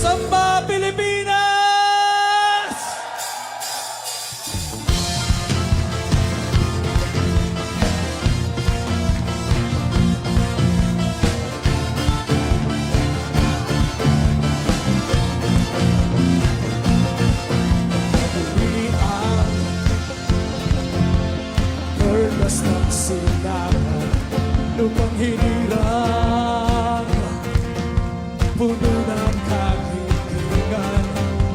Samba Pilipinas! Perlas ng silangan, lupang hinirang, puno ng kahilingan,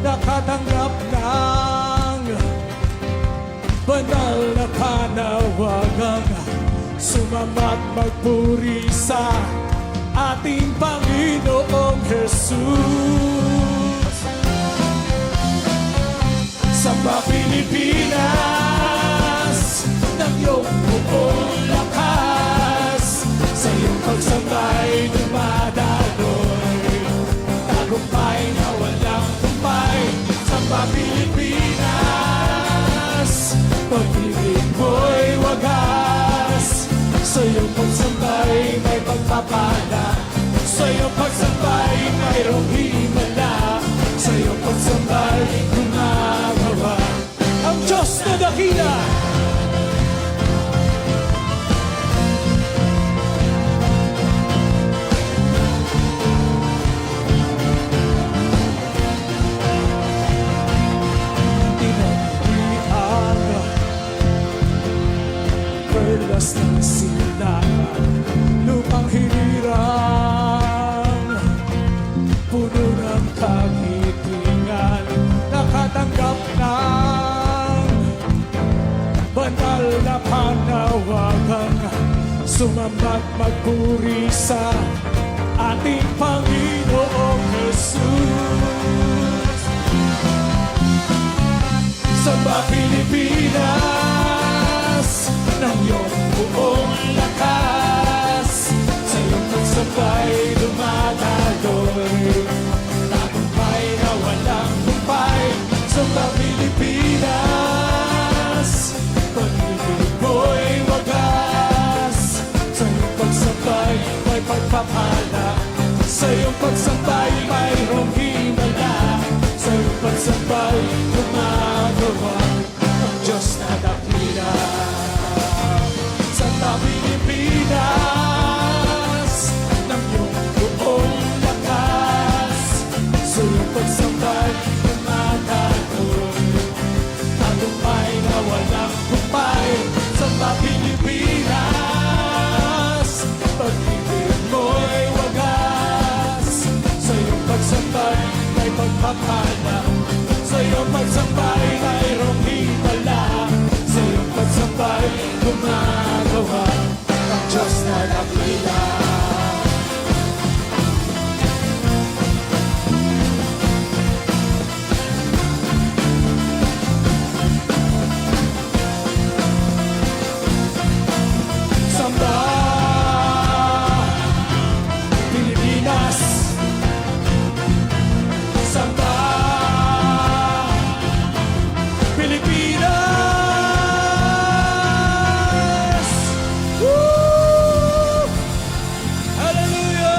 nakatanggap ng banal na panawagang sumamat magpuri sa ating Panginoong Jesus. Samba Pilipinas, ng iyong buong lakas, sa iyong pagsabay dumadaloy, tagumpay na walang tumpay. Samba Pilipinas, pag-ibig mo'y wagas, sa iyong pagsabay may pagpapala, sa iyong pagsabay mayroong himala, sa iyong pagsabay gumagawa ang Diyos na dakila. Perlas ng silangan, lupang hinirang, puno ng kagitingan, nakatanggap ng banal na panawagang sumamat magpuri sa ating Panginoong Jesus. Samba Pilipinas, ng iyong buong lakas, sa iyong pagsabay dumadaloy, tagumpay na walang humpay. Samba Pilipinas, pag-ibig mo'y wagas, sa iyong pagsabay may pagpapala, sa iyong pagsabay mayroong himala, sa iyong pagsabay gumagawa ang Diyos na dakila. Samba Pilipinas, ng iyong buong lakas, sa iyong pagsambay dumadaloy, tagumpay na walang humpay. Samba Pilipinas, pag-ibig mo'y wagas, sa iyong pagsambay may pagpapala, sa iyong pagsambay mayroong himala, sa iyong pagsambay gumagawa ang Diyos na dakila. Samba Pilipinas, samba Pilipinas. Woo! Hallelujah!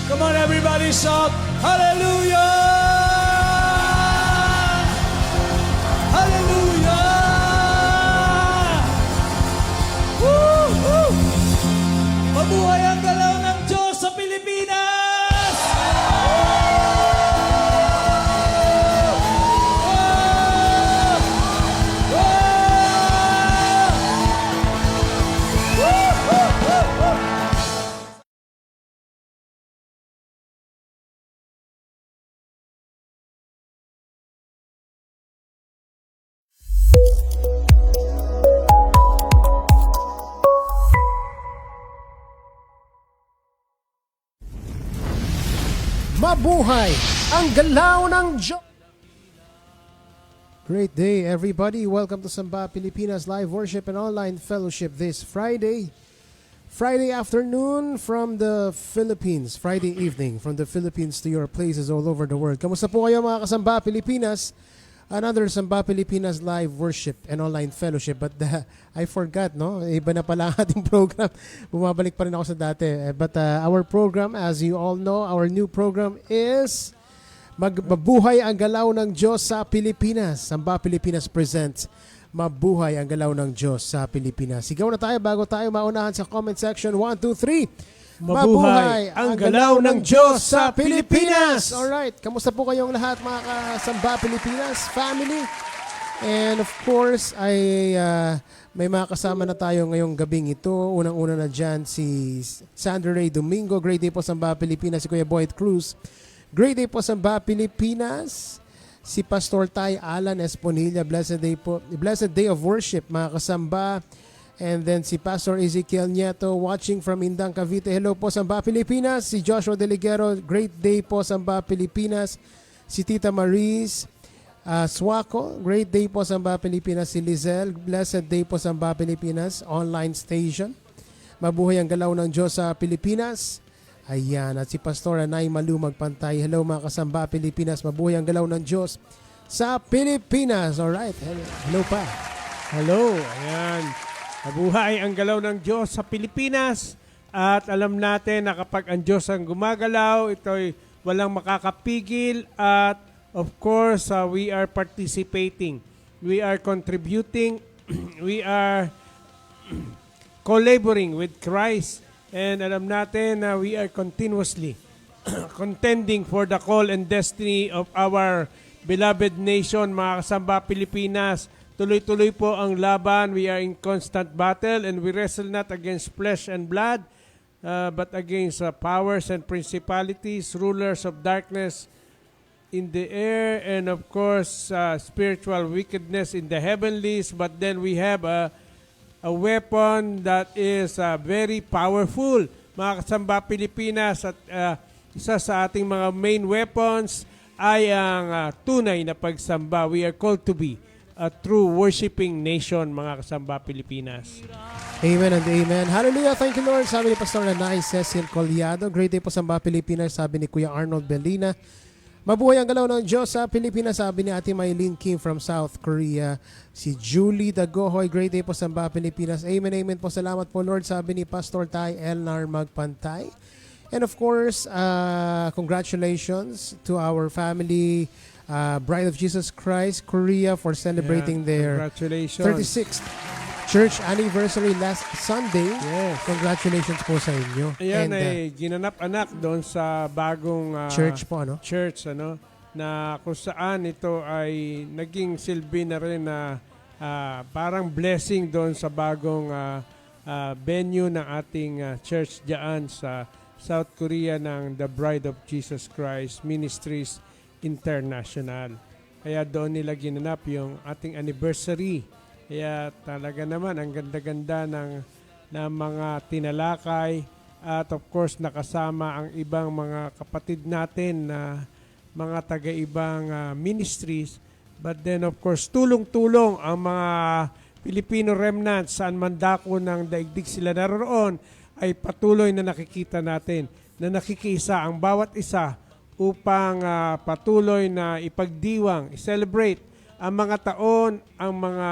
Come on, everybody, shout hallelujah! Hallelujah! Woo! Woo! Mabuhay ang galaw ng Diyos sa Pilipinas! Mabuhay ang galaw ng Diyos! Great day, everybody. Welcome to Samba Pilipinas Live Worship and Online Fellowship this Friday afternoon from the Philippines. Friday evening from the Philippines to your places all over the world. Kamusta po kayo mga kasamba Pilipinas? another Samba Pilipinas live worship and online fellowship. But I forgot, no? Iba na pala ang ating program. Bumabalik pa rin ako sa dati. But our program, as you all know, our new program is Mabuhay ang Galaw ng Diyos sa Pilipinas. Samba Pilipinas presents Mabuhay ang Galaw ng Diyos sa Pilipinas. Sigaw na tayo bago tayo maunahan sa comment section. 1, 2, 3. Mabuhay ang Galaw ng Diyos sa Pilipinas! Alright, kamusta po kayong lahat mga kasamba Pilipinas family? And of course, may mga kasama na tayo ngayong gabing ito. Unang-una na dyan si Sandra Ray Domingo. Great day po Samba Pilipinas. Si Kuya Boyd Cruz. Great day po Samba Pilipinas. Si Pastor Tay Alan Esponilla. Blessed day po. Blessed day of worship mga kasamba. And then si Pastor Ezekiel Nieto watching from Indang, Cavite. Hello po Samba Pilipinas. Si Joshua Deligero, great day po Samba Pilipinas. Si Tita Maris Suaco, great day po Samba Pilipinas. Si Lizelle, blessed day po Samba Pilipinas online station. Mabuhay ang Galaw ng Diyos sa Pilipinas. Ayan, at si Pastor Anay Malu Magpantay. Hello mga kasamba Pilipinas. Mabuhay ang Galaw ng Diyos sa Pilipinas. Alright, hello pa. Hello, ayan. Mabuhay ang Galaw ng Diyos sa Pilipinas. At alam natin na kapag ang Diyos ang gumagalaw, ito'y walang makakapigil. At of course, we are participating. We are contributing. We are collaborating with Christ. And alam natin na we are continuously contending for the call and destiny of our beloved nation, mga kasamba Pilipinas. Tuloy-tuloy po ang laban. We are in constant battle and we wrestle not against flesh and blood, but against powers and principalities, rulers of darkness in the air, and of course, spiritual wickedness in the heavenlies. But then we have a weapon that is very powerful, mga kasamba Pilipinas. At isa sa ating mga main weapons ay ang tunay na pagsamba. We are called to be a true worshiping nation, mga kasamba Pilipinas. Amen and amen. Hallelujah. Thank you, Lord. Sabi ni Pastor Nanay Cecil Collado. Great day po Samba Pilipinas. Sabi ni Kuya Arnold Belina. Mabuhay ang Galaw ng Diyos sa Pilipinas. Sabi ni Ate Maylene Kim from South Korea. Si Julie Dagohoy. Great day po Samba Pilipinas. Amen, amen po. Salamat po, Lord. Sabi ni Pastor Tay Elnar Magpantay. And of course, congratulations to our family, Bride of Jesus Christ Korea, for celebrating their 36th church anniversary last Sunday. Yes. Congratulations po sa inyo. Ayan, ay ginanap anak doon sa bagong church po, ano? Church, ano, na kung saan ito ay naging silbi na rin na parang blessing doon sa bagong venue ng ating church diyan sa South Korea ng The Bride of Jesus Christ Ministries International. Kaya doon nila ginanap yung ating anniversary. Kaya talaga naman ang ganda-ganda ng mga tinalakay, at of course nakasama ang ibang mga kapatid natin na mga taga-ibang ministries. But then of course tulong-tulong ang mga Filipino remnants saan man dako ng daigdig sila naroon, ay patuloy na nakikita natin na nakikiisa ang bawat isa upang patuloy na ipagdiwang, i-celebrate ang mga taon, ang mga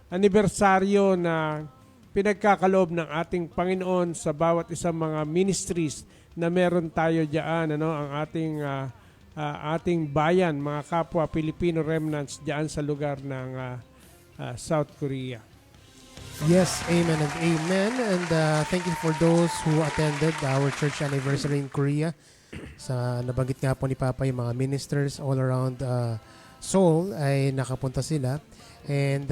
anibersaryo na pinagkakaloob ng ating Panginoon sa bawat isang mga ministries na meron tayo diyan, ano, ang ating bayan, mga kapwa Filipino remnants diyan sa lugar ng South Korea. Yes, amen and amen. And thank you for those who attended our church anniversary in Korea. Sa nabanggit nga po ni Papa yung mga ministers all around Seoul ay nakapunta sila. And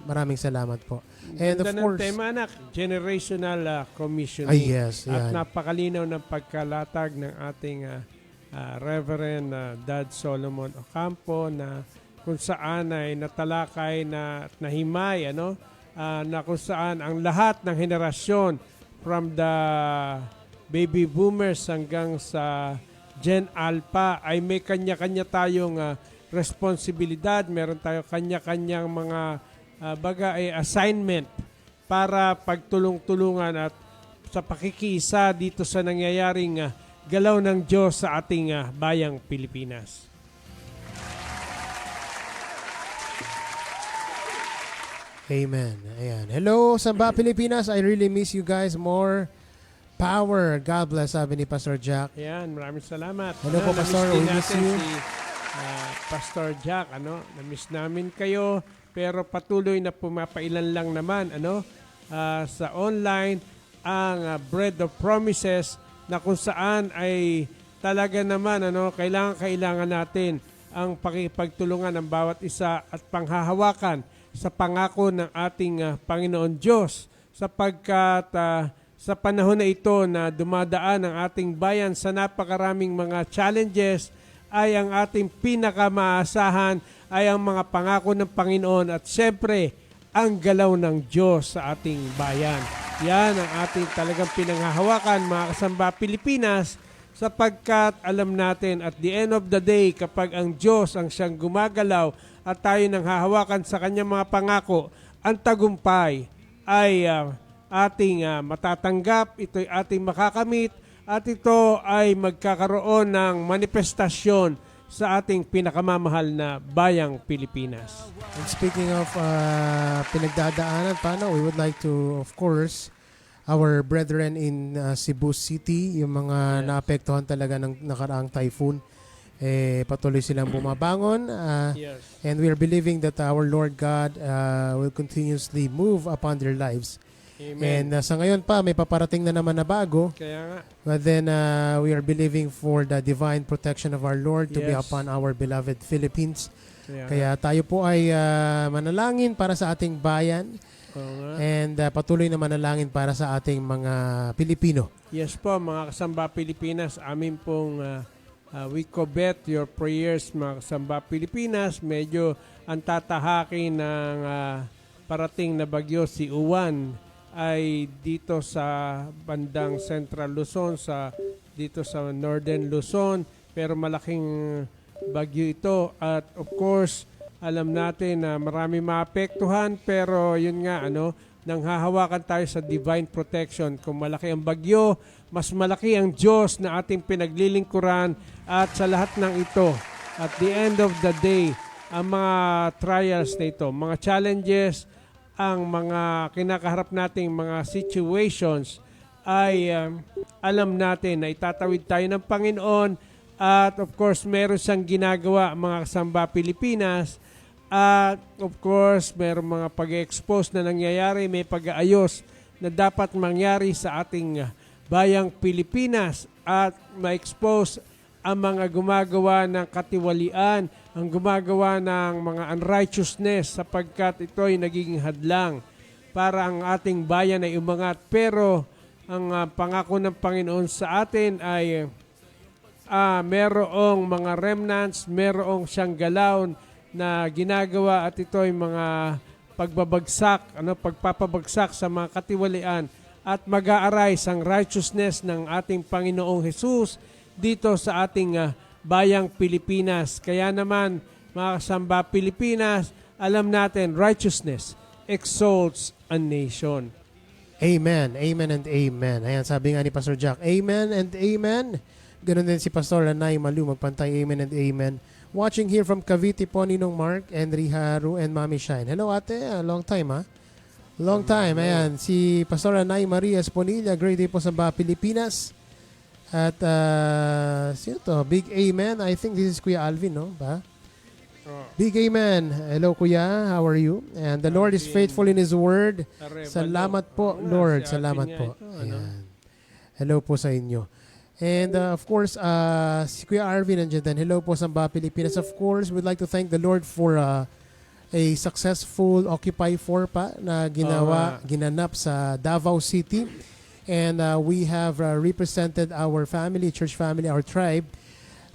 maraming salamat po. And of course, tema, anak, generational commissioning. Ay, yes, at yan. napakalinaw ng pagkalatag ng ating Reverend Dad Solomon Ocampo, na kung saan ay natalakay na nahimay, ano, na kung saan ang lahat ng henerasyon from the baby boomers hanggang sa Gen Alpha ay may kanya-kanya tayong responsibilidad. Meron tayo kanya-kanyang mga assignment para pagtulong-tulungan at sa pakikisa dito sa nangyayaring galaw ng Diyos sa ating bayang Pilipinas. Amen. Ayan. Hello, Samba Pilipinas. I really miss you guys. More power. God bless, sabi ni Pastor Jack. Ayan, maraming salamat. Hello po, Na-miss Pastor. din We miss natin you. si Pastor Jack, na-miss namin kayo, pero patuloy na pumapailan lang naman, sa online ang Bread of Promises na kung saan ay talaga naman, kailangan natin ang pakipagtulungan ng bawat isa at panghahawakan sa pangako ng ating Panginoon Diyos sapagkat sa panahon na ito na dumadaan ang ating bayan sa napakaraming mga challenges ay ang ating pinakamaasahan ay ang mga pangako ng Panginoon at siyempre ang galaw ng Diyos sa ating bayan. Yan ang ating talagang pinanghahawakan mga kasamba Pilipinas sapagkat alam natin at the end of the day kapag ang Diyos ang siyang gumagalaw at tayo nang hahawakan sa kanyang mga pangako, ang tagumpay ay ating matatanggap, ito'y ating makakamit, at ito ay magkakaroon ng manifestasyon sa ating pinakamamahal na bayang Pilipinas. And speaking of pinagdadaanan, paano, we would like to, of course, our brethren in Cebu City, yung mga naapektuhan talaga ng nakaraang typhoon, patuloy silang bumabangon. Yes. And we are believing that our Lord God will continuously move upon their lives. Amen. And sa ngayon pa, may paparating na naman na bago. Kaya nga, But then we are believing for the divine protection of our Lord to be Yes. upon our beloved Philippines. kaya nga. Kaya tayo po ay manalangin para sa ating bayan Oo nga. and patuloy na manalangin para sa ating mga Pilipino. Yes po, mga kasamba Pilipinas, amin pong we covet your prayers, mga kasamba Pilipinas. Medyo ang tatahakin ng parating na bagyo si Uwan ay dito sa bandang Central Luzon, dito sa Northern Luzon, pero malaking bagyo ito at of course alam natin na marami maapektuhan pero yun nga nang hahawakan tayo sa divine protection. Kung malaki ang bagyo, mas malaki ang Diyos na ating pinaglilingkuran at sa lahat ng ito, at the end of the day, ang mga trials na ito, mga challenges, ang mga kinakaharap nating mga situations ay alam natin na itatawid tayo ng Panginoon at of course meron siyang ginagawa mga kasamba Pilipinas at of course meron mga pag-expose na nangyayari, may pag-aayos na dapat mangyari sa ating bayang Pilipinas at ma-expose ang mga gumagawa ng katiwalian, ang gumagawa ng mga unrighteousness sapagkat ito ay nagiging hadlang para ang ating bayan ay umangat. Pero ang pangako ng Panginoon sa atin ay merong mga remnants, merong siyang galaw na ginagawa at ito ay mga pagbabagsak, pagpapabagsak sa mga katiwalian at mag-aarise ang righteousness ng ating Panginoong Jesus dito sa ating bayang Pilipinas. Kaya naman, mga kasamba Pilipinas, alam natin, righteousness exalts a nation. Amen, amen and amen. Ayan, sabi nga ni Pastor Jack, amen and amen. Ganun din si Pastor Lanay Malu, magpantay amen and amen. Watching here from Cavite po, Ninong Mark, Henry Haru, and Mami Shine. Hello ate, long time Long time, ayan. Si Pastor Lanay Maria Esponilla, great day po sa Pilipinas. At sino to? Big amen. I think this is Kuya Alvin, no? Ba? Big amen. Hello Kuya, how are you? And the Lord is faithful in His word. Salamat po, Lord. Salamat po. Ayan. Hello po sa inyo. And of course, si Kuya Arvin nandiyan din. Hello po sa Pilipinas. Of course, we'd like to thank the Lord for a successful Occupy 4 pa na ginanap sa Davao City. And we have represented our family, church family, our tribe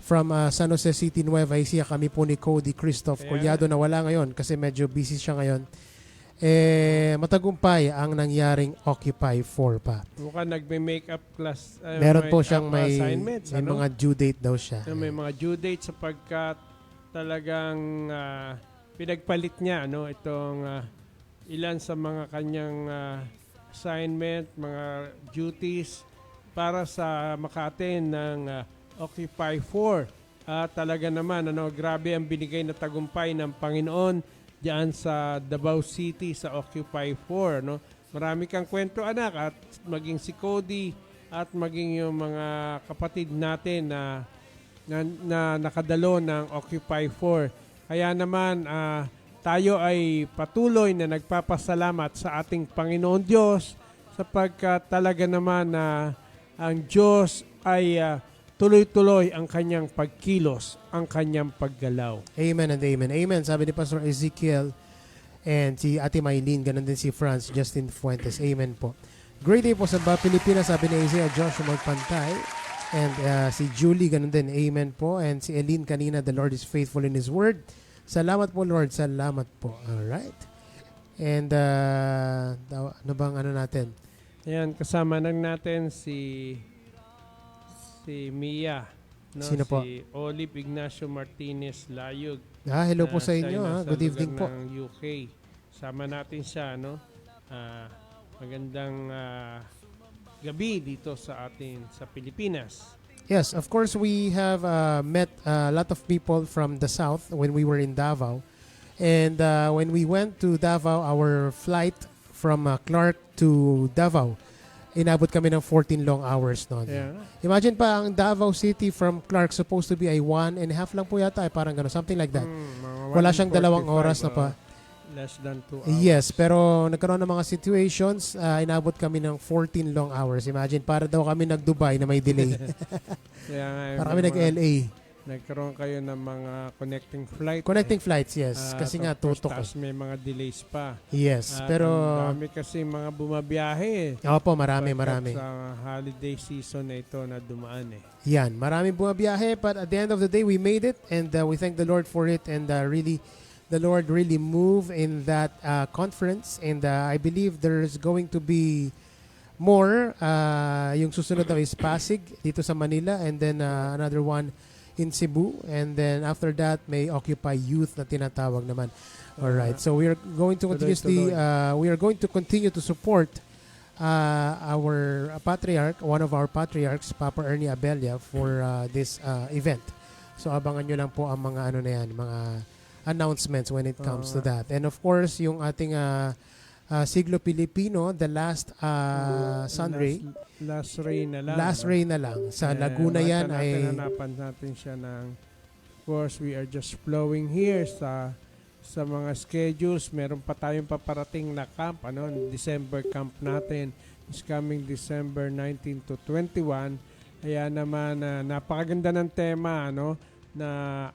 from San Jose City, Nueva Ecija. Kami po ni Cody Christoph Collado na wala ngayon kasi medyo busy siya ngayon. Matagumpay ang nangyaring Occupy 4 pa. Mukhang nagme-makeup class. Meron po siyang may assignments, mga due date daw siya. May mga due date sapagkat talagang pinagpalit niya itong ilan sa mga kanyang assignment, mga duties para sa maka-attend ng Occupy 4. Talaga naman grabe ang binigay na tagumpay ng Panginoon diyan sa Davao City sa Occupy 4, no? Marami kang kwento, anak, at maging si Cody at maging yung mga kapatid natin na nakadalo ng Occupy 4. Kaya naman tayo ay patuloy na nagpapasalamat sa ating Panginoon Diyos sapagkat talaga naman na ang Diyos ay tuloy-tuloy ang kanyang pagkilos, ang kanyang paggalaw. Amen and amen. Amen. Sabi ni Pastor Ezekiel and si Ate Maylene, ganun din si Franz Justin Fuentes. Amen po. Great day po sa Pilipinas, sabi ni Isaiah Joshua Magpantay. And si Julie, ganun din. Amen po. And si Eileen kanina, the Lord is faithful in His word. Salamat po, Lord. Salamat po. Alright. And ano bang ano natin? Ayan, kasama lang natin si Mia. No? Sino po? Si Olive Ignacio Martinez Layug. Hello po sa Siya inyo. ay nasa Good evening lugar po. ng UK. Sama natin siya, no? Magandang gabi dito sa atin sa Pilipinas. Yes, of course, we have met a lot of people from the south when we were in Davao. And when we went to Davao, our flight from Clark to Davao, inabot kami ng 14 long hours noon. Yeah. Imagine pa, ang Davao City from Clark supposed to be ay 1.5 lang po yata, ay parang gano'n, something like that. Wala siyang 2 oras na pa. Less than 2 hours. Yes, pero nagkaroon ng mga situations, inabot kami ng 14 long hours. Imagine, para daw kami nag-Dubai na may delay. Kaya nga, Para kami nag-LA. Nagkaroon kayo ng mga connecting flight. Connecting flights, yes. Kasi nga, tutok. Tapos may mga delays pa. Yes, At pero... ang dami kasi mga bumabiyahe. Opo, marami. Sa holiday season na ito na dumaan eh. Yan, maraming bumabiyahe. But at the end of the day, we made it. And we thank the Lord for it. And really, the Lord really moved in that conference. And I believe there's going to be more. Yung susunod daw is Pasig dito sa Manila. And then another one in Cebu, and then after that may Occupy Youth na tinatawag naman. All right. So we are going to continuously we are going to continue to support our patriarch, one of our patriarchs, Papa Ernie Abella, for this event. So abangan nyo lang po ang mga ano na yan, mga announcements when it comes to that. And of course, yung ating Siglo Pilipino, the last Sunray. Last rain na lang. Last rain na lang. Sa Laguna yan ay... Hanapan natin siya ng... Of course, we are just flowing here sa mga schedules. Meron pa tayong paparating na camp. December camp natin is coming December 19 to 21. Kaya naman, napakaganda ng tema, na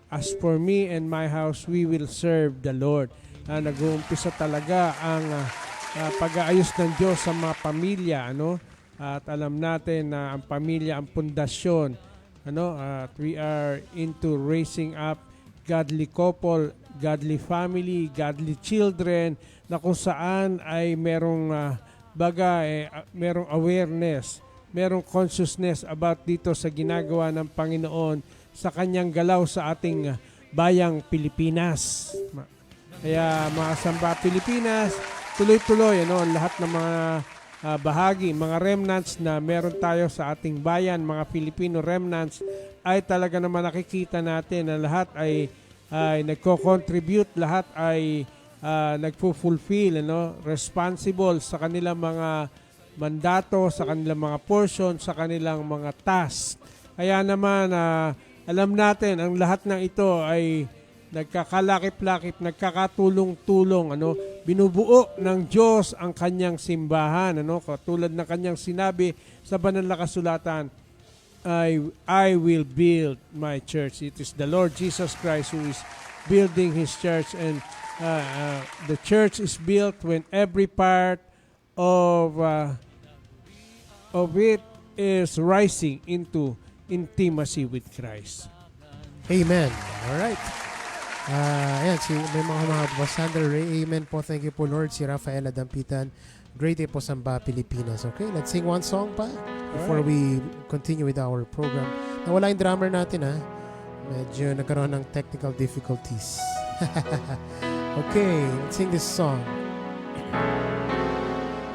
as for me and my house, we will serve the Lord. Nag-uumpisa talaga ang pag-aayos ng Diyos sa mga pamilya, At alam natin na ang pamilya ang pundasyon, At we are into raising up godly couple, godly family, godly children, na kung saan ay merong merong awareness, merong consciousness about dito sa ginagawa ng Panginoon sa kanyang galaw sa ating bayang Pilipinas. Kaya mga Samba Pilipinas, tuloy-tuloy lahat ng mga bahagi, mga remnants na meron tayo sa ating bayan, mga Filipino remnants, ay talaga naman nakikita natin na lahat ay nagko-contribute, lahat ay nagpo-fulfill, responsible sa kanilang mga mandato, sa kanilang mga portion, sa kanilang mga task. Kaya naman, alam natin, ang lahat ng ito ay nagkakalakip-lakip, nagkakatulong-tulong, binubuo ng Diyos ang kanyang simbahan, katulad ng kanyang sinabi sa banal na kasulatan, I will build my church. It is the Lord Jesus Christ who is building His church, and the church is built when every part of it is rising into intimacy with Christ. Amen. All right. Ayan, may mga Sander Ray, amen po, thank you po Lord. Si Rafaela Dampitan, great day po Samba Pilipinas. Okay, let's sing one song pa before we continue with our program. Nawala yung drummer natin medyo nagkaroon ng technical difficulties. Okay, let's sing this song.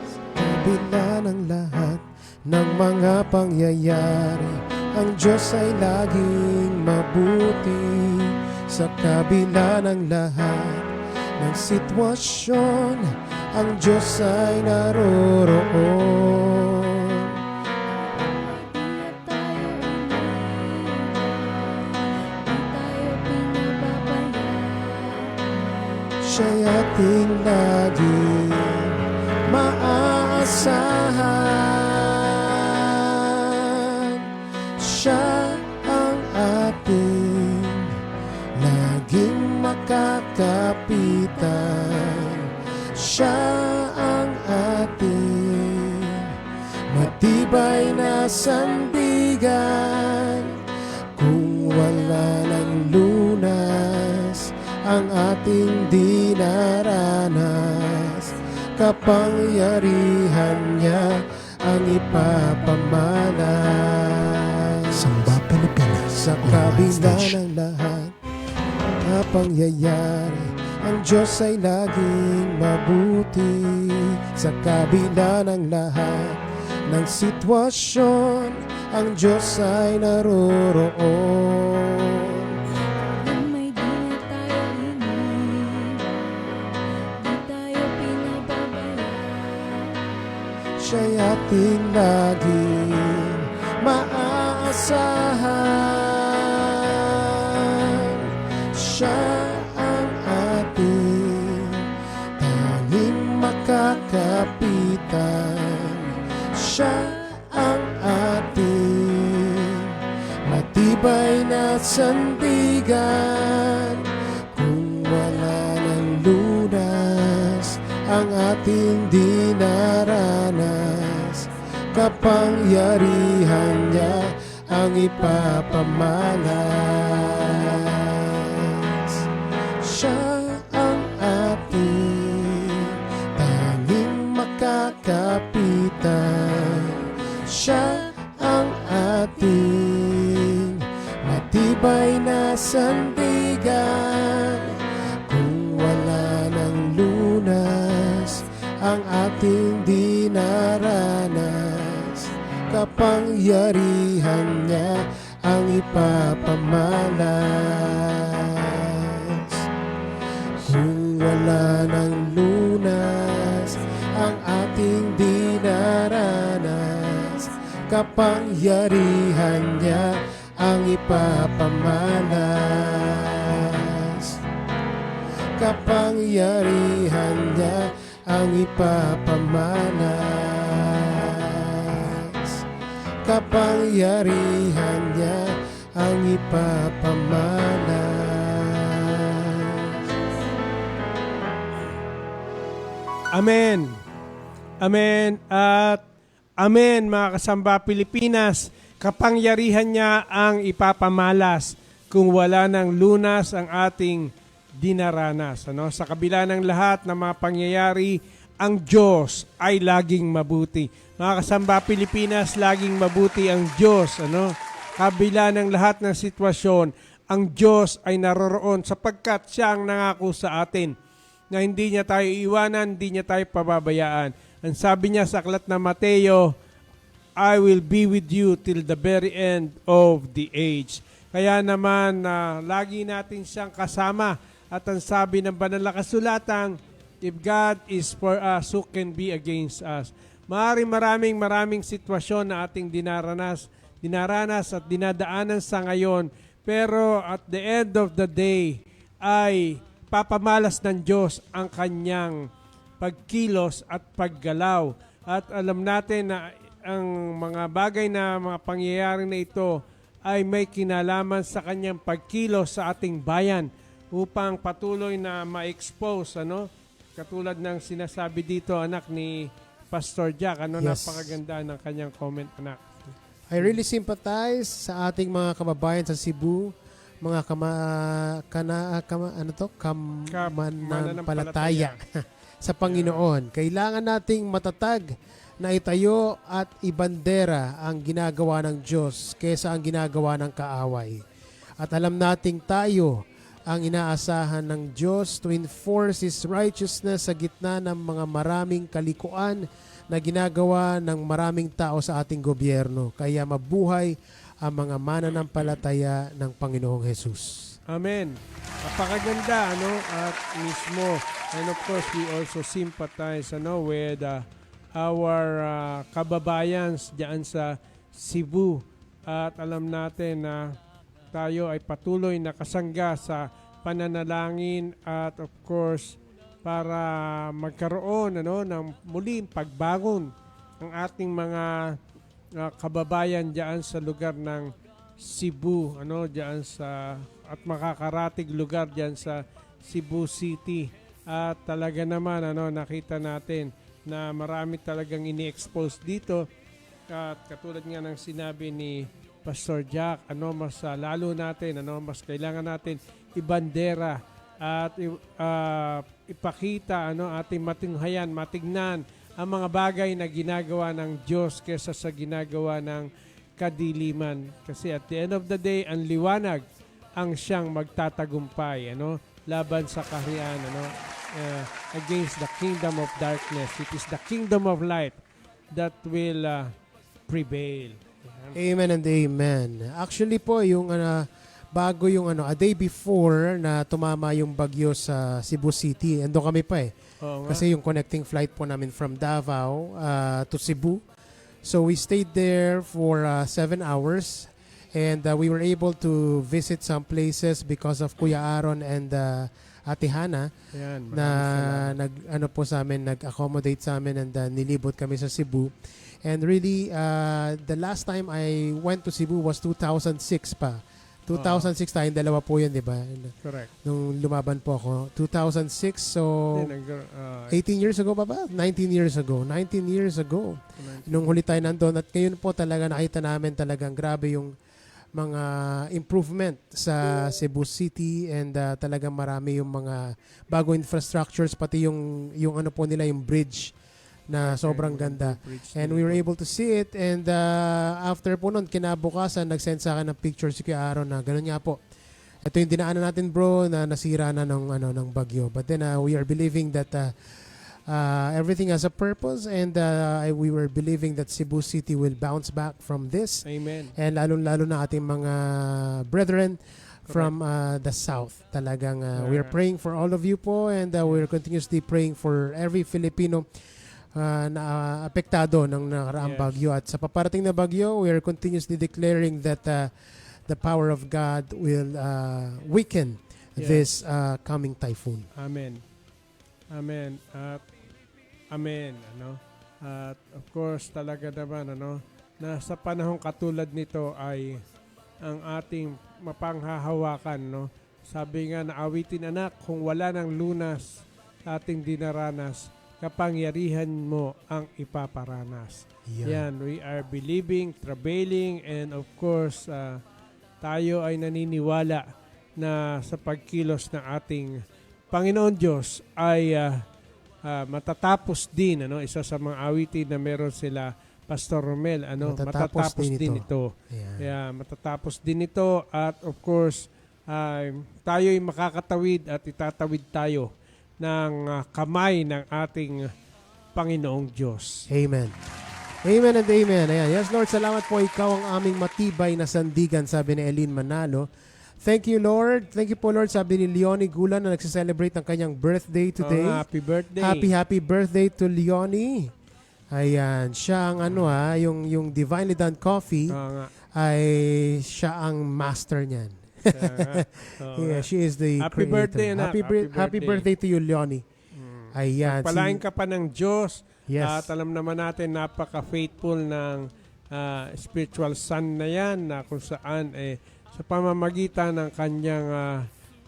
Sa kabila ng lahat ng mga pangyayari, ang Diyos ay laging mabuti. Sa kabila ng lahat ng sitwasyon, ang Diyos ay naroroon. Siya'y ating laging maaasahan. Siya ang ating laging makakapitan. Siya ang ating matibay na sandigan. Kung wala ng lunas ang ating dinaranas, kapangyarihan niya ang ipapamalas. Samba Pilipinas. Sa kabila ng lahat na pangyayari, ang Diyos ay laging mabuti. Sa kabila ng lahat ng sitwasyon, ang Diyos ay naroroon. Siya'y ating laging maaasahan. Siya ang ating tanging makakapitan. Siya ang ating matibay na sandigan. Kung wala ng lunas ang ating dinaranas, kapangyarihan niya ang ipapamalas. Siya ang ating tanging makakapitan. Siya ang ating matibay na sandigan. Kung wala ng lunas ang ating dinaranas, kapangyarihan niya ang ipapamalas. Kung wala ng lunas ang ating dinaranas, kapangyarihan niya ang ipapamalas. Kapangyarihan niya ang ipapamalas. Kapangyarihan niya ang ipapamalas. Amen. Amen at amen mga kasamba Pilipinas. Kapangyarihan niya ang ipapamalas kung wala ng lunas ang ating dinaranas. Sa kabila ng lahat ng mga pangyayari, ang Diyos ay laging mabuti. Mga kasamba Pilipinas, laging mabuti ang Diyos. Kabila ng lahat ng sitwasyon, ang Diyos ay naroroon sapagkat siya ang nangako sa atin na hindi niya tayo iwanan, hindi niya tayo pababayaan. Ang sabi niya sa aklat na Mateo, I will be with you till the very end of the age. Kaya naman, lagi natin siyang kasama. At ang sabi ng banal na kasulatan, if God is for us, who can be against us? Maraming sitwasyon na ating dinaranas at dinadaanan sa ngayon. Pero at the end of the day, ay papamalas ng Diyos ang kanyang pagkilos at paggalaw. At alam natin na ang mga bagay na mga pangyayari na ito ay may kinalaman sa kanyang pagkilos sa ating bayan upang patuloy na ma-expose, katulad ng sinasabi dito, anak ni Pastor Jack, Yes. Napakaganda ng kanyang comment, anak. I really sympathize sa ating mga kababayan sa Cebu, mga mananampalataya sa Panginoon. Kailangan nating matatag na itayo at ibandera ang ginagawa ng Diyos kaysa ang ginagawa ng kaaway. At alam nating tayo ang inaasahan ng Diyos to enforce His righteousness sa gitna ng mga maraming kalikuan na ginagawa ng maraming tao sa ating gobyerno. Kaya mabuhay ang mga mananampalataya ng Panginoong Jesus. Amen. Napakaganda, ano? At mismo, and of course, we also sympathize, ano, with our kababayans diyan sa Cebu. At alam natin na tayo ay patuloy na kasangga sa pananalangin at of course, para magkaroon, ano, ng muling pagbangon ng ating mga kababayan diyan sa lugar ng Cebu, ano, diyan sa at makakaratig lugar diyan sa Cebu City. At talaga naman, ano, nakita natin na marami talagang ini-expose dito. At katulad nga ng sinabi ni Pastor Jack, ano, mas lalo natin, ano, mas kailangan natin ibandera at ipakita, ano, ating matinghayan, matignan ang mga bagay na ginagawa ng Diyos kaysa sa ginagawa ng kadiliman. Kasi at the end of the day, ang liwanag ang siyang magtatagumpay, ano, laban sa kaharian, ano, against the kingdom of darkness. It is the kingdom of light that will prevail. Amen and amen. Actually po, yung bago yung a day before na tumama yung bagyo sa Cebu City, ando kami pa eh. Oo nga. Kasi yung connecting flight po namin from Davao to Cebu. So we stayed there for 7 hours and we were able to visit some places because of Kuya Aaron and Ate Hana Ayan, na maraming salamat. nag-accommodate sa amin and nilibot kami sa Cebu. And really, the last time I went to Cebu was 2006 pa. 2006 tayong dalawa po yun, di ba? Correct. Nung lumaban po ako. 2006, so Then, 18 years ago pa ba? 19 years ago. 19 years ago. Nung huli tayo nandun. At ngayon po talaga nakita namin talagang grabe yung mga improvement sa Cebu City and talagang marami yung mga bago infrastructures, pati yung ano po nila, yung bridge na sobrang ganda. And we were able to see it. And after po nun, kinabukasan, nag-send sa akin ng picture si Kuya Aaron na gano'n nga po. Ito yung dinaanan natin, bro, na nasira na ng bagyo. But then we are believing that everything has a purpose and we were believing that Cebu City will bounce back from this. Amen. And lalo na ating mga brethren from the south. Talagang we are praying for all of you po and we are continuously praying for every Filipino na apektado ng nakaraang bagyo. At sa paparating na bagyo, we are continuously declaring that the power of God will weaken this coming typhoon. Amen. Amen. At amen, ano. At of course, talaga naman, ano, na sa panahong katulad nito ay ang ating mapanghahawakan, no. Sabi nga na awitin, anak, kung wala ng lunas ating dinaranas, kapangyarihan mo ang ipaparanas. Yan, we are believing, travailing, and of course, tayo ay naniniwala na sa pagkilos ng ating Panginoon Diyos ay matatapos din, ano, isa sa mga awitin na meron sila Pastor Romel, ano, matatapos din ito. Yeah, matatapos din ito at of course, tayo ay makakatawid at itatawid tayo ng kamay ng ating Panginoong Diyos. Amen. Amen and amen. Ayan. Yes, Lord, salamat po. Ikaw ang aming matibay na sandigan, sabi ni Eileen Manalo. Thank you, Lord. Thank you po, Lord, sabi ni Leonie Gulan na nagsiselebrate ng kanyang birthday today. Happy birthday. Happy birthday to Leonie. Ayan. Siya ang yung Divinely Done Coffee ay siya ang master niyan. Yeah, she is the happy creator. Birthday, anak. Happy birthday to you, Leonie. Ayan. Pagpalain ka pa ng Diyos. Yes. At alam naman natin, napaka-faithful ng spiritual son na yan na kung saan sa pamamagitan ng kanyang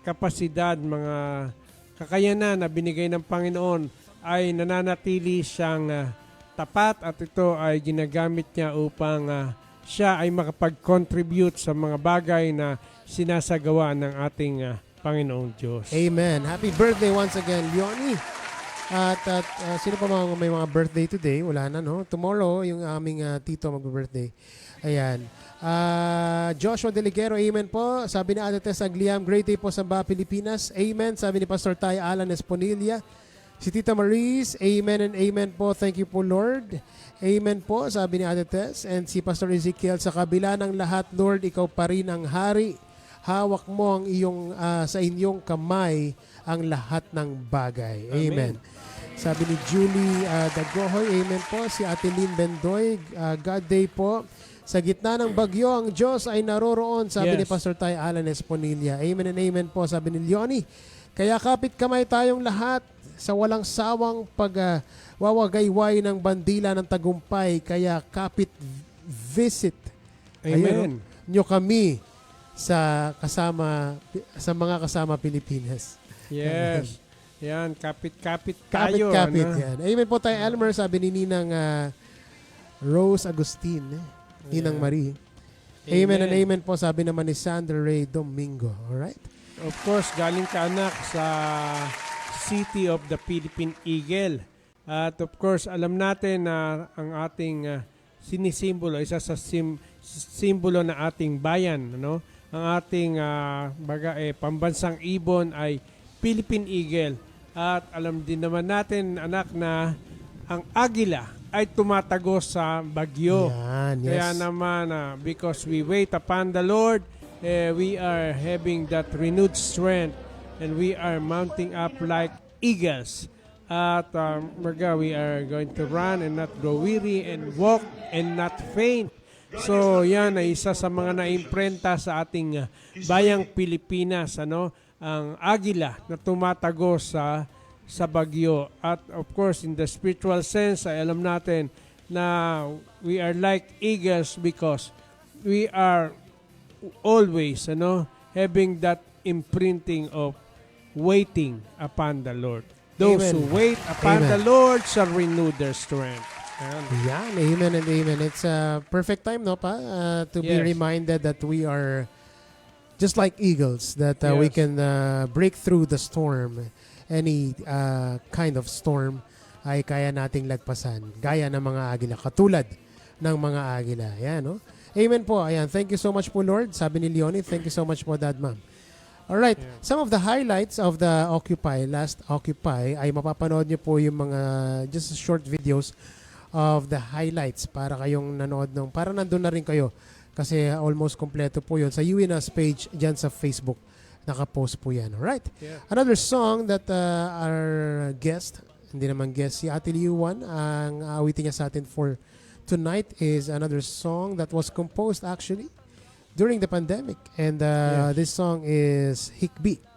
kapasidad, mga kakayanan na binigay ng Panginoon ay nananatili siyang tapat at ito ay ginagamit niya upang siya ay makapag-contribute sa mga bagay na sinasagawa ng ating Panginoong Diyos. Amen. Happy birthday once again, Leonie. At sino pa may mga birthday today? Wala na, no? Tomorrow, yung aming tito mag-birthday. Ayan. Joshua Deligero, amen po. Sabi ni Ate Tess Agliam, great day po sa Pilipinas. Amen. Sabi ni Pastor Tay Alan Esponilla. Si Tita Maris, amen and amen po. Thank you po, Lord. Amen po, sabi ni Ate Tess. And si Pastor Ezekiel, sa kabila ng lahat, Lord, ikaw pa rin ang hari hawak mo ang iyong sa inyong kamay ang lahat ng bagay. Amen. Sabi ni Julie Dagohoy, amen po. Si Ate Lynn Bendoy, God Day po. Sa gitna ng bagyo, ang Diyos ay naroroon, sabi ni Pastor Tay Alan Esponilla. Amen and amen po, sabi ni Leonie. Kaya kapit kamay tayong lahat sa walang sawang pagwawagayway ng bandila ng tagumpay. Kaya kapit visit. Amen. Nyo kami sa mga kasama Pilipinas. Yes. Yan, kapit-kapit tayo. Kapit-kapit yan. Amen po tayo, Elmer, sabi ni Ninang Rose Agustin. Ninang Marie. Amen and amen po, sabi naman ni Sandra Ray Domingo. Alright? Of course, galing ka anak sa City of the Philippine Eagle. At of course, alam natin na ang ating sinisimbolo, isa sa simbolo ng ating bayan, ano? Ang ating pambansang ibon ay Philippine Eagle. At alam din naman natin, anak, na ang agila ay tumatago sa bagyo. Yan, yes. Kaya naman, because we wait upon the Lord, we are having that renewed strength and we are mounting up like eagles. At we are going to run and not grow weary and walk and not faint. So yan ay isa sa mga naimprenta sa ating bayang Pilipinas, ano, ang agila na tumatago sa bagyo. At of course, in the spiritual sense, ay alam natin na we are like eagles because we are always, having that imprinting of waiting upon the Lord. Those Amen. who wait upon the Lord shall renew their strength. Yan, amen and amen. It's a perfect time, no, pa, to be reminded that we are just like eagles, that we can break through the storm. Any kind of storm ay kaya nating lagpasan. Gaya ng mga agila, katulad ng mga agila. Yan, no? Amen po. Ayan. Thank you so much po, Lord. Sabi ni Leonie, thank you so much po, Dad, Ma'am. Alright. Yeah. Some of the highlights of the last Occupy, ay mapapanood nyo po yung mga just short videos of the highlights para kayong nanood para nandun na rin kayo. Kasi almost kompleto po yun. Sa UNAS page dyan sa Facebook. Nakapost po yan. Alright. Yeah. Another song that our guest, hindi naman guest, si Ate Liuan, ang awitin niya sa atin for tonight is another song that was composed actually during the pandemic. And this song is Hikbi.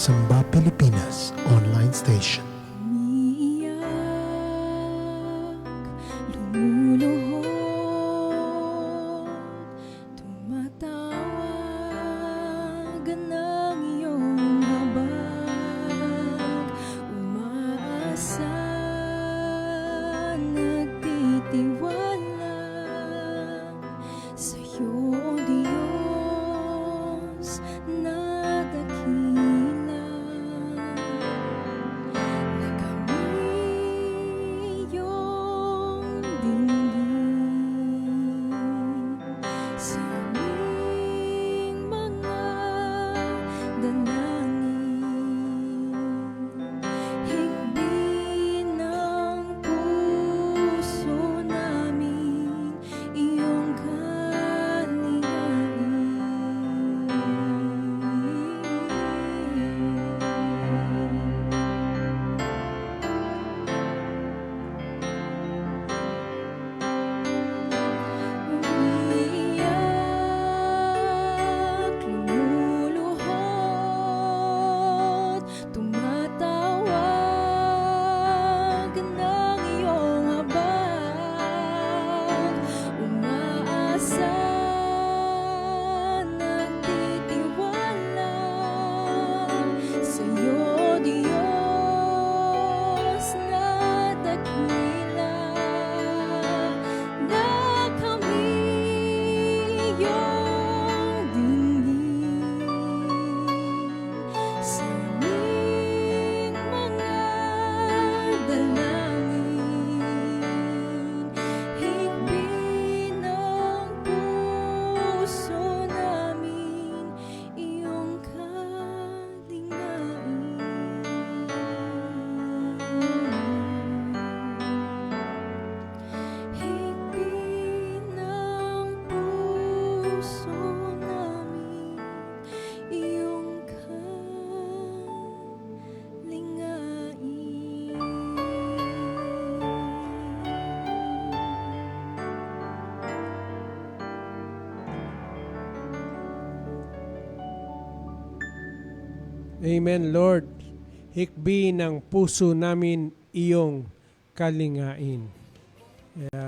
Samba Pilipinas Online Station. Amen, Lord. Hikbi ng puso namin iyong kalingain. Kaya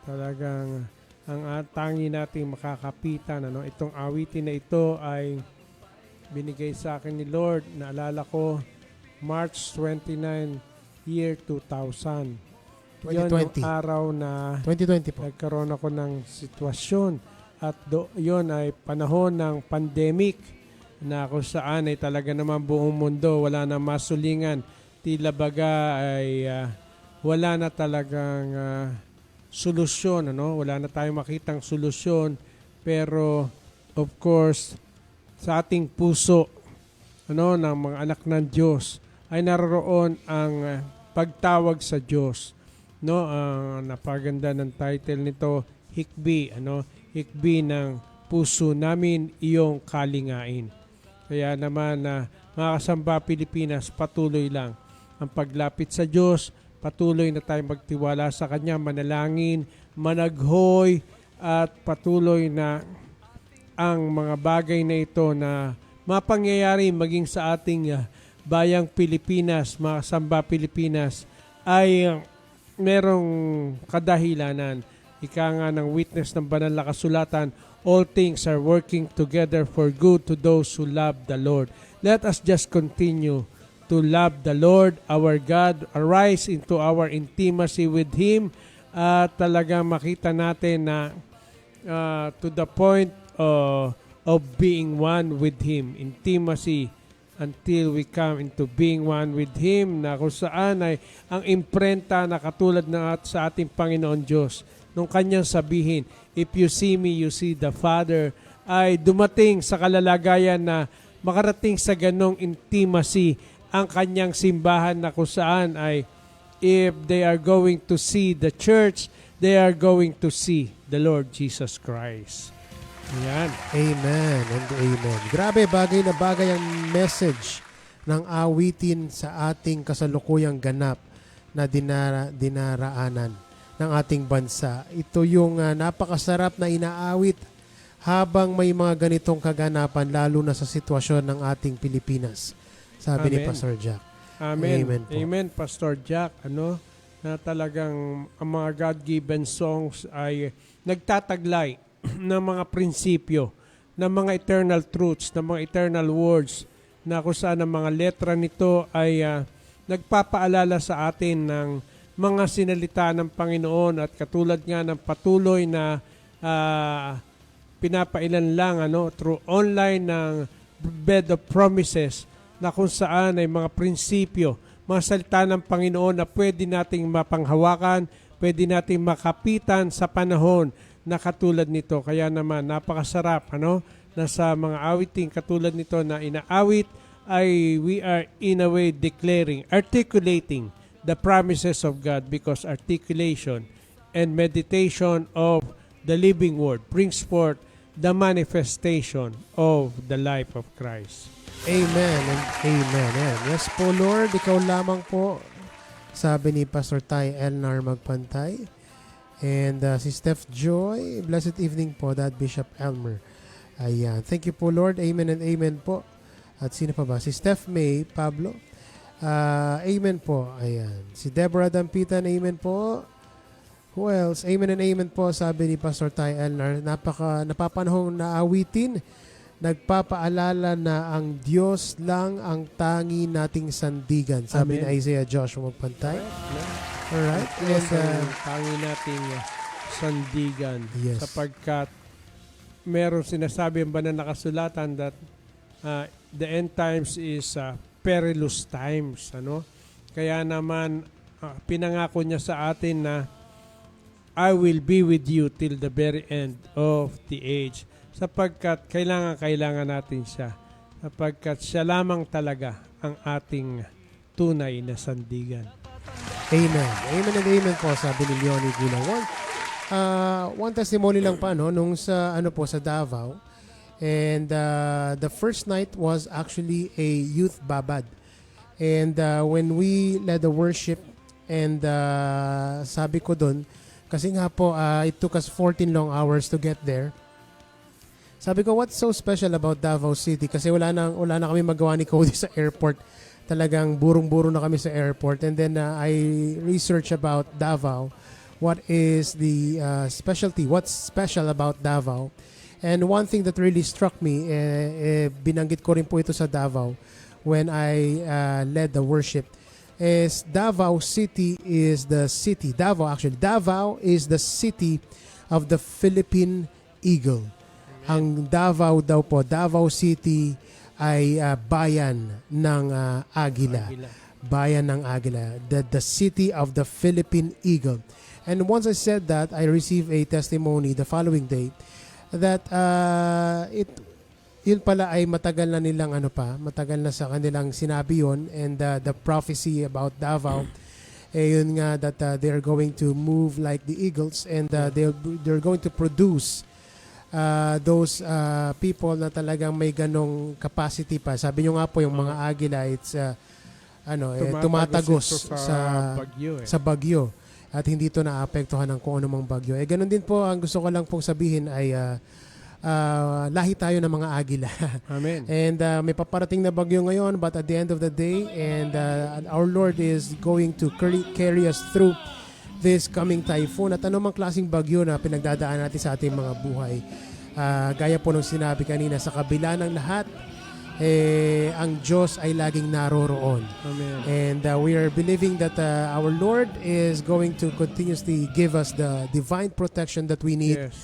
talagang ang tangi nating makakapitan, itong awitin na ito ay binigay sa akin ni Lord. Naalala ko, March 29, year 2000. 2020. Yun yung araw na 2020 po. nagkaroon ako ng sitwasyon. At yun ay panahon ng pandemic na kung saan ay talaga naman buong mundo wala na masulingan. Tila baga ay wala na talagang solusyon. Wala na tayong makitang solusyon. Pero of course, sa ating puso ng mga anak ng Diyos ay naroon ang pagtawag sa Diyos. Napaganda ng title nito, Hikbi, Hikbi ng puso namin iyong kalingain. Kaya naman mga kasamba Pilipinas, patuloy lang ang paglapit sa Diyos, patuloy na tayong magtiwala sa Kanya, manalangin, managhoy, at patuloy na ang mga bagay na ito na mapangyayari maging sa ating bayang Pilipinas, mga kasamba Pilipinas, ay merong kadahilanan. Ika nga ng witness ng banal na kasulatan, all things are working together for good to those who love the Lord. Let us just continue to love the Lord, our God, arise into our intimacy with Him, at talagang makita natin na to the point of being one with Him, intimacy, until we come into being one with Him, na kung saan ay ang imprenta na katulad na sa ating Panginoon Diyos, nung Kanyang sabihin, if you see me, you see the Father, ay dumating sa kalalagayan na makarating sa ganong intimacy ang Kanyang simbahan, na kung saan ay if they are going to see the church, they are going to see the Lord Jesus Christ. Ayan. Amen and amen. Grabe, bagay na bagay ang message ng awitin sa ating kasalukuyang ganap na dinaraanan ng ating bansa. Ito yung napakasarap na inaawit habang may mga ganitong kaganapan, lalo na sa sitwasyon ng ating Pilipinas. Sabi ni Amen. Pastor Jack. Amen. Amen po. Amen, Pastor Jack. Na talagang ang mga God-given songs ay nagtataglay ng mga prinsipyo, ng mga eternal truths, ng mga eternal words, na kung saan ang mga letra nito ay nagpapaalala sa atin ng mga sinalita ng Panginoon, at katulad nga ng patuloy na pinapailan lang through online ng Bed of Promises, na kung saan ay mga prinsipyo, mga salita ng Panginoon na pwede nating mapanghawakan, pwede nating makapitan sa panahon na katulad nito. Kaya naman napakasarap na sa mga awiting katulad nito na inaawit ay we are in a way declaring, articulating the promises of God, because articulation and meditation of the living word brings forth the manifestation of the life of Christ. Amen and amen. Yes po, Lord, ikaw lamang po, sabi ni Pastor Ty Elnar Magpantay. And si Steph Joy, blessed evening po, Dad Bishop Elmer. Ayan. Thank you po, Lord. Amen and amen po. At sino pa ba? Si Steph May Pablo. Amen po. Ayan. Si Deborah Dampitan, amen po. Who else? Amen and amen po, sabi ni Pastor Ty Elnar. Napapanahong na awitin. Nagpapaalala na ang Diyos lang ang tangi nating sandigan. Sabi ni Isaiah Joshua Magpantay. Alright. And tangi nating sandigan. Yes. Sapagkat meron sinasabi ang banal na kasulatan that the end times is perilous times. Kaya naman pinangako niya sa atin na I will be with you till the very end of the age. Sapagkat kailangan natin siya. Sapagkat siya lamang talaga ang ating tunay na sandigan. Amen. Amen and amen po, sabi ni Leonie Gulawan. One testimony lang pa nung sa sa Davao. And the first night was actually a youth babad. And when we led the worship, and sabi ko doon, kasi nga po it took us 14 long hours to get there. Sabi ko, what's so special about Davao City? Kasi wala na kami magawa ni Cody sa airport. Talagang burong-buro na kami sa airport. And then I research about Davao. What is the specialty? What's special about Davao? And one thing that really struck me, binanggit ko rin po ito sa Davao when I led the worship, is Davao City is the city. Davao is the city of the Philippine Eagle. Ang Davao daw po, Davao City ay bayan ng Agila. Bayan ng Agila. The city of the Philippine Eagle. And once I said that, I received a testimony the following day that yun pala ay matagal na sa kanilang sinabi yun, and the prophecy about Davao, yun nga that they're going to move like the eagles, and they're going to produce those people na talagang may ganong capacity pa. Sabi nyo nga po, yung mga agila, it's tumatagos sa bagyo. At hindi ito naapektuhan ng kung anumang bagyo. Ganun din po, ang gusto ko lang pong sabihin ay lahi tayo ng mga agila. Amen. And may paparating na bagyo ngayon, but at the end of the day, and our Lord is going to carry us through this coming typhoon at anumang klaseng bagyo na pinagdadaan natin sa ating mga buhay. Gaya po nung sinabi kanina, sa kabila ng lahat, ang Diyos ay laging naroroon. Amen. And we are believing that our Lord is going to continuously give us the divine protection that we need. Yes.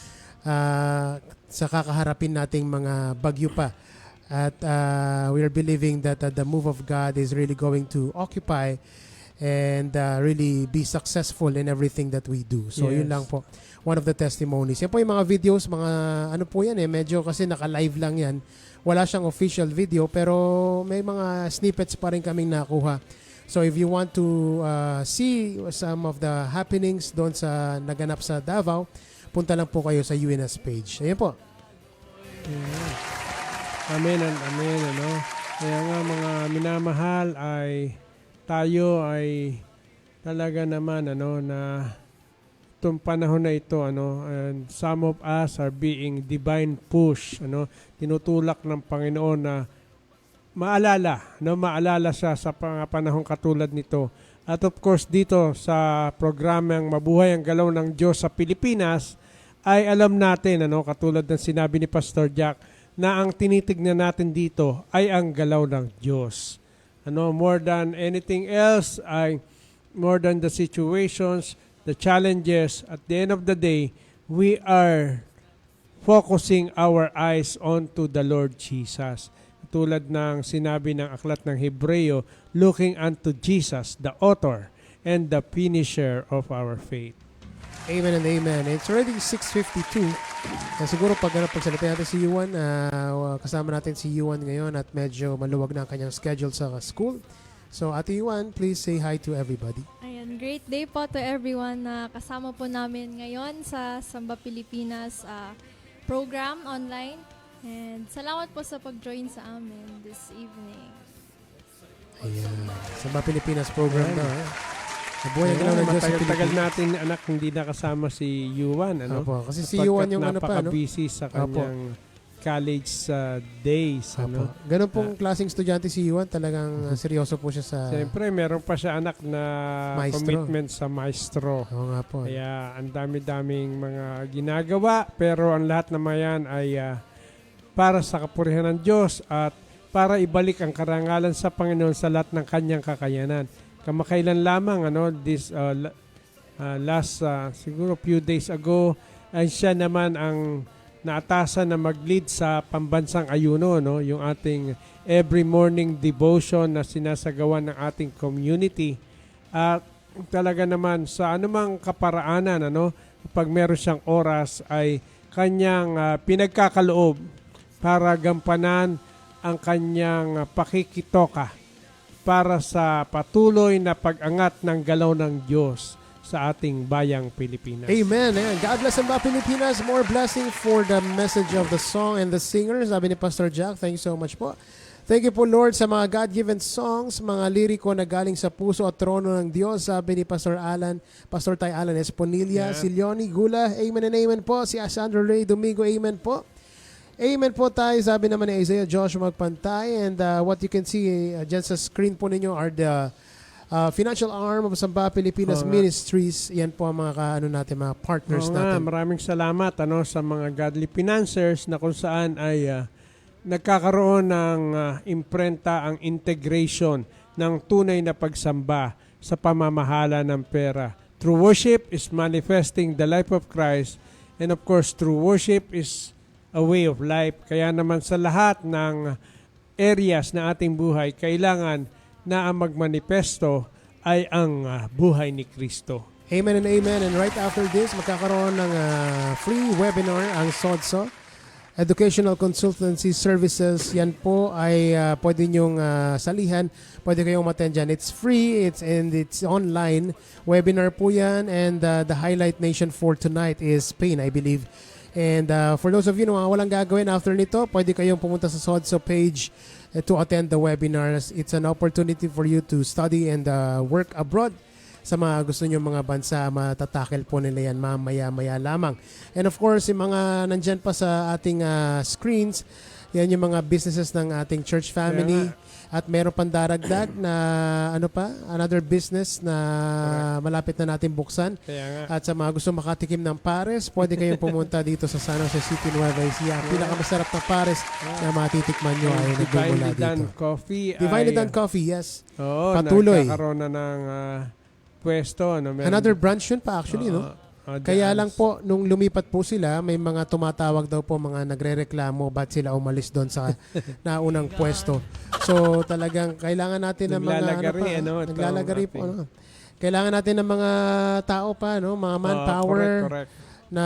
Sa kakaharapin nating mga bagyo pa. At we are believing that the move of God is really going to occupy and really be successful in everything that we do. So Yes. yun lang po, one of the testimonies. Yan po yung mga videos, mga ano po yan medyo kasi naka-live lang yan. Wala siyang official video pero may mga snippets pa rin kaming nakuha. So if you want to see some of the happenings doon sa naganap sa Davao, punta lang po kayo sa UNS page. Ayan po. Yeah. Amen and amen. Kaya nga mga minamahal, ay tayo ay talaga naman na itong panahon na ito and some of us are being divine push, tinutulak ng Panginoon na maalala siya sa panahon katulad nito. At of course dito sa programang Mabuhay ang Galaw ng Diyos sa Pilipinas ay alam natin katulad ng sinabi ni Pastor Jack na ang tinitignan natin dito ay ang galaw ng Diyos. More than anything else, more than the situations, the challenges, at the end of the day, we are focusing our eyes onto the Lord Jesus. Tulad ng sinabi ng aklat ng Hebreo, looking unto Jesus, the author and the finisher of our faith. Amen and amen. It's already 6:52. Siguro pagsalita natin si Yuan, kasama natin si Yuan ngayon at medyo maluwag na ang kanyang schedule sa school. So Ate Yuan, please say hi to everybody. Ayan, great day po to everyone na kasama po namin ngayon sa Samba Pilipinas program online. And salamat po sa pag-join sa amin this evening. Ayan. Samba Pilipinas program na. Nabuhay ang galaw ng Diyos sa Matagal Pilipinas. natin anak hindi nakasama si Yuan. Opo, kasi si Yuan yung napaka-busy sa kanyang college days. Opo. Ganun pong klaseng estudyante si Yuan, talagang seryoso po siya sa Siyempre, meron pa siya anak na Maestro. commitment sa maestro. Oo nga po. Kaya ang dami-daming mga ginagawa, pero ang lahat naman yan ay para sa kapurihan ng Diyos at para ibalik ang karangalan sa Panginoon sa lahat ng kanyang kakayanan. Kamakailan lamang, this last siguro few days ago, ay siya naman ang naatasan na mag-lead sa pambansang ayuno, yung ating every morning devotion na sinasagawa ng ating community. At talaga naman sa anumang kaparaanan, pag meron siyang oras ay kanyang pinagkakaloob para gampanan ang kanyang pakikitoka para sa patuloy na pag-angat ng galaw ng Diyos sa ating bayang Pilipinas. Amen. Ayan. God bless ang Pilipinas. More blessing for the message of the song and the singers. Sabi ni Pastor Jack, thank you so much po. Thank you po, Lord, sa mga God-given songs, mga liriko na galing sa puso at trono ng Diyos. Sabi ni Pastor Tay Alan Esponilla, si Leonie Gula, amen and amen po. Si Sandro Ray Domingo, amen po. Amen po tayo. Sabi naman ni Isaiah Joshua Magpantay. And what you can see dyan sa screen po ninyo are the financial arm of Samba Pilipinas Oo nga. Ministries. Yan po ang mga mga partners Oo nga, natin. maraming salamat sa mga godly financiers na kung saan ay nagkakaroon ng imprenta ang integration ng tunay na pagsamba sa pamamahala ng pera. True worship is manifesting the life of Christ, and of course, true worship is a way of life. Kaya naman sa lahat ng areas na ating buhay, kailangan na ang magmanifesto ay ang buhay ni Kristo. Amen and amen. And right after this, magkakaroon ng free webinar ang SODSO. Educational Consultancy Services. Yan po ay pwede nyong salihan. Pwede kayong attend dyan. It's free. It's online. Webinar po yan. And the highlight nation for tonight is Spain, I believe. And for those of you na walang gagawin after nito, pwede kayong pumunta sa SODSO page to attend the webinars. It's an opportunity for you to study and work abroad. Sa mga gusto nyo mga bansa, matatakel po nila yan mamaya-maya lamang. And of course, yung mga nandyan pa sa ating screens, yan yung mga businesses ng ating church family. At meron pang daragdag na another business na malapit na natin buksan. Kaya nga, At sa mga gusto makatikim ng pares, pwede kayong pumunta dito sa San Jose City, Nueva Ecija. Ang pinakamasarap na pares na matitikman nyo ay nagmumula Divinely Done dito. Coffee Divinely ay, Done Coffee, yes. Oo, Patuloy. nagkakaroon na ng pwesto. Another branch yun pa actually, no? Kaya lang po, nung lumipat po sila, may mga tumatawag daw po, mga nagre-reklamo, ba't sila umalis doon sa naunang pwesto. So talagang kailangan natin ng mga naglalagari po. Kailangan natin ng mga tao pa, no? Mga manpower Correct. na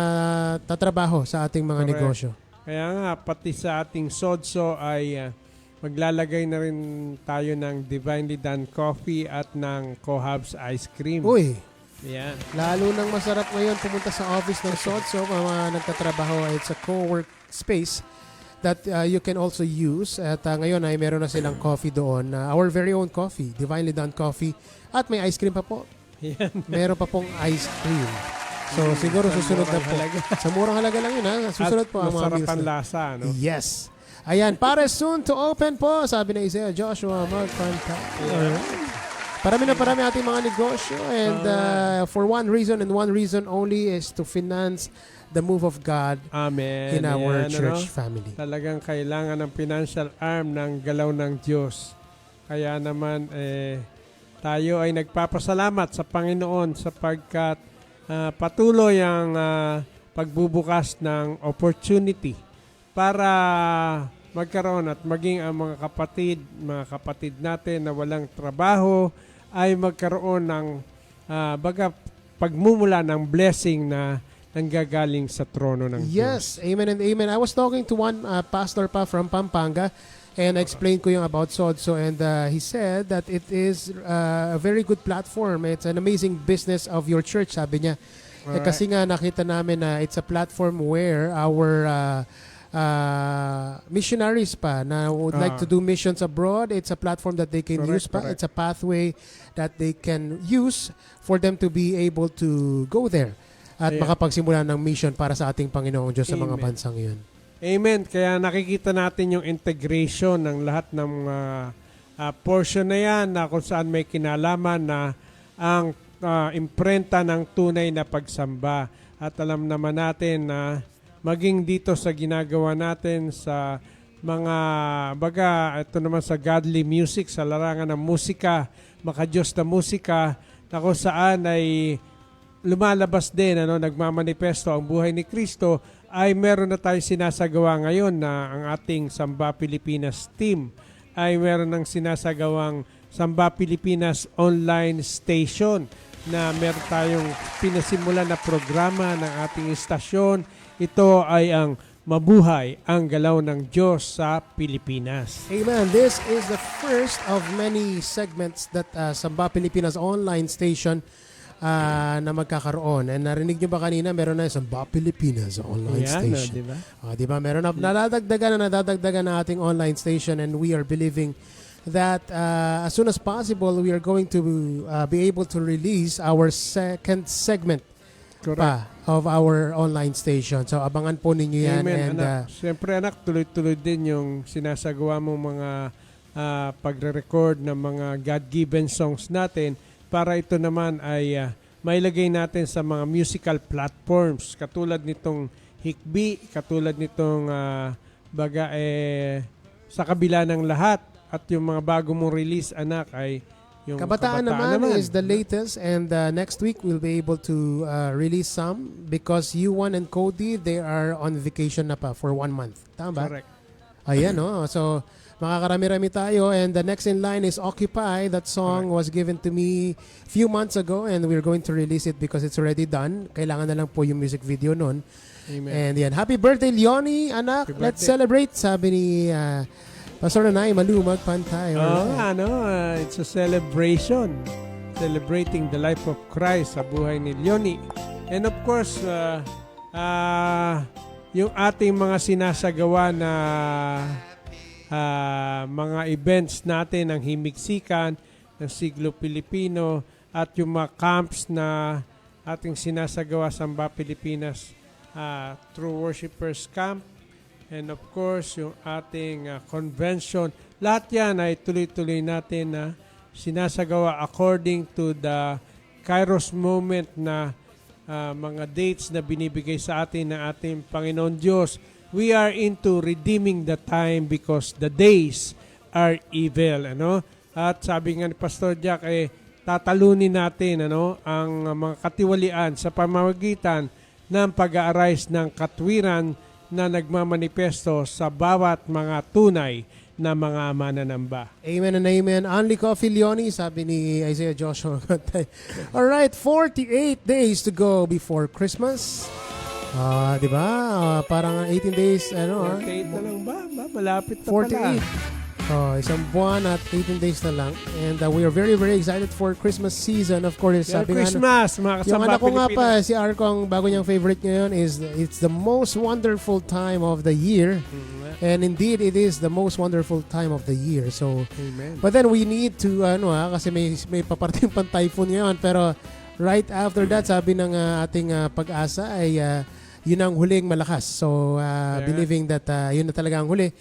tatrabaho sa ating mga Correct. negosyo. Kaya nga, pati sa ating SODSO ay maglalagay na rin tayo ng Divinely Done Coffee at ng Cohabs Ice Cream. Uy, Yan. lalo nang masarap ngayon pumunta sa office ng SODSO, mga nagtatrabaho. It's a co-work space that you can also use. At ngayon ay meron na silang coffee doon. Our very own coffee, Divinely Done Coffee. At may ice cream pa po. Yan. Meron pa pong ice cream. So siguro susunod na po. Sa murang halaga lang yun, ha? Susunod po ang mga masarap meals ang na. lasa, no? Yes. Ayan, para soon to open po, sabi na Isaiah Joshua Magpantay. Parami na parami ating mga negosyo, and for one reason and one reason only is to finance the move of God Amen. in our Ayan, church family. Talagang kailangan ng financial arm ng galaw ng Diyos. Kaya naman tayo ay nagpapasalamat sa Panginoon sapagkat patuloy ang pagbubukas ng opportunity para magkaroon at maging ang mga kapatid natin na walang trabaho ay magkaroon ng pagmumula ng blessing na nanggagaling sa trono ng Diyos. Yes, amen and amen. I was talking to one pastor pa from Pampanga, and I explained ko yung about SODSO, and he said that it is a very good platform. It's an amazing business of your church, sabi niya. Kasi nga nakita namin na it's a platform where our missionaries pa na would like to do missions abroad, it's a platform that they can use pa. It's a pathway that they can use for them to be able to go there at makapagsimula ng mission para sa ating Panginoong Diyos sa mga bansang yun. Amen. Kaya nakikita natin yung integration ng lahat ng portion na yan na kung saan may kinalaman na ang imprenta ng tunay na pagsamba. At alam naman natin na maging dito sa ginagawa natin sa mga ito naman sa godly music, sa larangan ng musika, makadiyos na musika, na kung saan ay lumalabas din, nagmamanifesto ang buhay ni Kristo, ay meron na tayo sinasagawa ngayon na ang ating Samba Pilipinas team ay meron ng sinasagawang Samba Pilipinas online station na meron tayong pinasimulan na programa ng ating istasyon. Ito ay ang Mabuhay ang Galaw ng Diyos sa Pilipinas. Amen. This is the first of many segments that Samba Pilipinas online station na magkakaroon. And narinig nyo ba kanina, meron na Samba Pilipinas online station. Diba? Diba? Meron na nadadagdagan na ating online station, and we are believing that as soon as possible, we are going to be able to release our second segment Correct. pa of our online station. So abangan po ninyo yan. Amen, And anak. Siyempre, anak, tuloy-tuloy din yung sinasagawa mong mga pagre-record ng mga God-given songs natin para ito naman ay mailagay natin sa mga musical platforms katulad nitong Hikbi, katulad nitong sa kabila ng lahat at yung mga bago mong release, anak, ay yung Kabataan naman is the latest, and next week we'll be able to release some because Yuan and Cody, they are on vacation na pa for 1 month. Tama ba? Correct. Ayan, no? So, makakarami-rami tayo, and the next in line is Occupy. That song was given to me few months ago, and we're going to release it because it's already done. Kailangan na lang po yung music video nun. Amen. And yan, happy birthday, Leonie, anak. Happy Let's birthday. celebrate, sabi ni Pastor Nanay Malumag Pantay. It's a celebration. Celebrating the life of Christ sa buhay ni Leonie. And of course, yung ating mga sinasagawa na mga events natin ng himiksikan ng Siglo Pilipino at yung mga camps na ating sinasagawa sa Samba Pilipinas, True Worshipers Camp, and of course yung ating convention. Lahat yan ay tuloy-tuloy natin na sinasagawa according to the Kairos moment na mga dates na binibigay sa atin ng ating Panginoon Diyos. We are into redeeming the time because the days are evil. At sabi nga ni Pastor Jack, tatalunin natin ang mga katiwalian sa pamamagitan ng pag-aarise ng katwiran na nagmamanifesto sa bawat mga tunay na mga mananamba. Amen and amen. Only coffee, Leonie, sabi ni Isaiah Joshua. Alright, 48 days to go before Christmas. Di ba? Parang 18 days, 48 na lang ba? Malapit na pala. 48. Isang buwan at 18 days na lang. And we are very, very excited for Christmas season. Of course, Merry sabi nga, Christmas, mga yung kasamba anak ko nga Pilipinas. pa, si Arco, ang bago niyang favorite ngayon is it's the most wonderful time of the year. And indeed, it is the most wonderful time of the year. So, Amen. but then we need to, kasi may paparting pang typhoon ngayon. Pero right after that, sabi ng ating pag-asa ay yun ang huling malakas. So, believing that yun na talaga ang huli.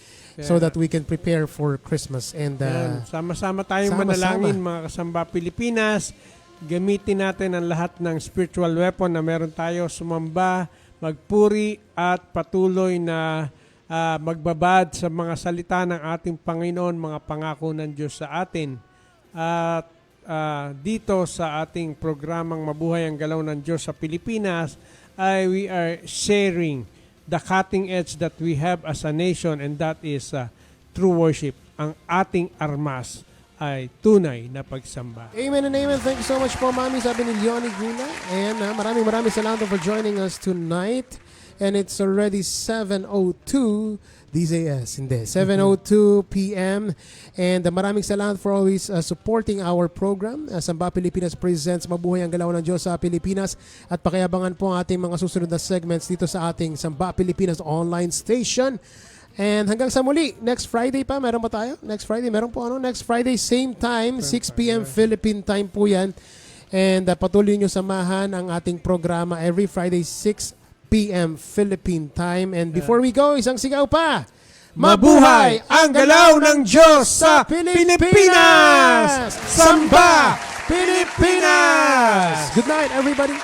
So that we can prepare for Christmas. And Sama-sama tayong sama-sama. manalangin, mga kasamba Pilipinas. Gamitin natin ang lahat ng spiritual weapon na meron tayo, sumamba, magpuri at patuloy na magbabad sa mga salita ng ating Panginoon, mga pangako ng Diyos sa atin. At dito sa ating programang Mabuhay ang Galaw ng Diyos sa Pilipinas ay we are sharing the cutting edge that we have as a nation, and that is true worship. Ang ating armas ay tunay na pagsamba. amen and amen. Thank you so much po, Mami, sabi ni Leonie Gula. And maraming salamat for joining us tonight. And it's already 7:02 DZS, hindi, 7:02 p.m. And maraming salamat for always supporting our program. Samba Pilipinas presents Mabuhay ang Galaw ng Diyos sa Pilipinas. At pakiabangan po ang ating mga susunod na segments dito sa ating Samba Pilipinas online station. And hanggang sa muli, next Friday pa, meron ba tayo? Next Friday, meron po next Friday, same time, 6 p.m. Philippine time po yan. And patuloy nyo samahan ang ating programa every Friday, 6 p.m. Philippine time. And before we go, isang sigaw pa. Mabuhay ang galaw ng Diyos sa Pilipinas! Samba Pilipinas! Good night, everybody.